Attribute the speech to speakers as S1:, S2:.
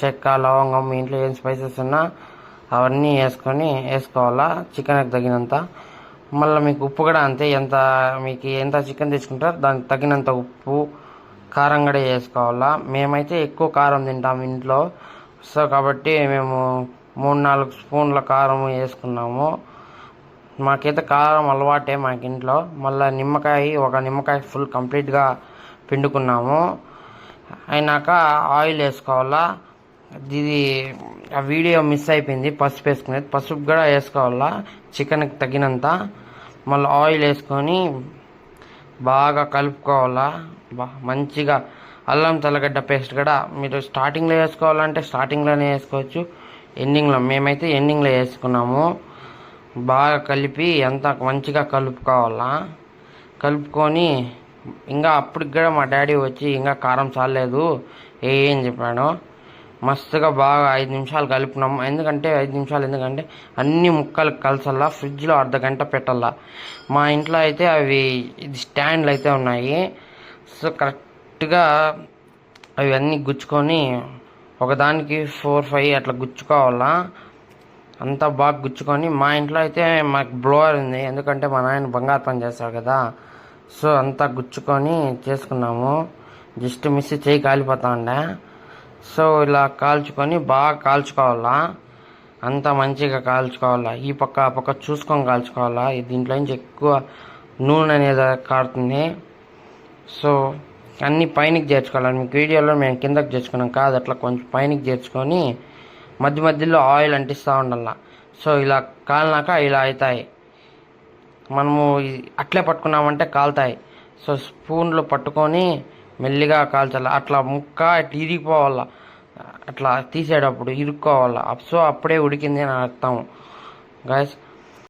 S1: చెక్క, లవంగం, మీ ఇంట్లో ఏం స్పైసెస్ ఉన్నా అవన్నీ వేసుకోవాలా చికెన్కి తగినంత. మళ్ళీ మీకు ఉప్పు కూడా అంతే, మీకు ఎంత చికెన్ తెచ్చుకుంటారో దానికి తగినంత ఉప్పు, కారం కూడా వేసుకోవాలా. మేమైతే ఎక్కువ కారం తింటాము ఇంట్లో, సో కాబట్టి మేము 3-4 స్పూన్ల కారం వేసుకున్నాము. మాకైతే కారం అలవాటే మాకు ఇంట్లో. మళ్ళీ ఒక నిమ్మకాయ ఫుల్ కంప్లీట్గా పిండుకున్నాము. అయినాక ఆయిల్ వేసుకోవాలా. ఇది ఆ వీడియో మిస్ అయిపోయింది, పసుపు వేసుకునేది. పసుపు కూడా వేసుకోవాలా చికెన్కి తగినంత. మళ్ళీ ఆయిల్ వేసుకొని బాగా కలుపుకోవాలా. మంచిగా అల్లం తెల్లగడ్డ పేస్ట్ కూడా మీరు స్టార్టింగ్లో వేసుకోవాలంటే స్టార్టింగ్లోనే వేసుకోవచ్చు, ఎండింగ్లో. మేమైతే ఎండింగ్లో వేసుకున్నాము. బాగా కలిపి మంచిగా కలుపుకోవాలా. కలుపుకొని ఇంకా అప్పటికి కూడా మా డాడీ వచ్చి ఇంకా కారం చాలేదు ఏం చెప్పాడు. మస్తుగా బాగా 5 నిమిషాలు కలిపినాము. ఎందుకంటే అన్ని ముక్కలు కలిసల్లా ఫ్రిడ్జ్లో అర్ధగంట పెట్టాలా. మా ఇంట్లో అయితే ఇది స్టాండ్లు అయితే ఉన్నాయి. సో కరెక్ట్గా అవి అన్నీ గుచ్చుకొని ఒకదానికి 4-5 అట్లా గుచ్చుకోవాలా. అంతా బాగా గుచ్చుకొని, మా ఇంట్లో అయితే మాకు బ్లోవర్ ఉంది, ఎందుకంటే మా నాయన బంగారు పని చేస్తాడు కదా. సో అంతా గుచ్చుకొని చేసుకున్నాము. జస్ట్ మిస్ చేయి కాలిపోతా ఉండే. సో ఇలా కాల్చుకొని బాగా కాల్చుకోవాలా. అంతా మంచిగా కాల్చుకోవాలా. ఈ పక్క ఆ పక్క చూసుకొని కాల్చుకోవాలా. దీంట్లో నుంచి ఎక్కువ నూనె అనేది కారుతుంది. సో అన్నీ పైనకి చేర్చుకోవాలి. మీకు వీడియోలో మేము కిందకి చేర్చుకున్నాం కాదు, అట్లా కొంచెం పైనకి చేర్చుకొని మధ్యలో ఆయిల్ అంటిస్తూ ఉండాల. సో ఇలా కాలినాక ఇలా అవుతాయి. మనము అట్లే పట్టుకున్నామంటే కాలుతాయి. సో స్పూన్లో పట్టుకొని మెల్లిగా కాల్చాలి. అట్లా ముక్క ఇరిగిపోవాలా, అట్లా తీసేటప్పుడు ఇరుక్కోవాలా. సో అప్పుడే ఉడికింది అని అర్థం గైస్.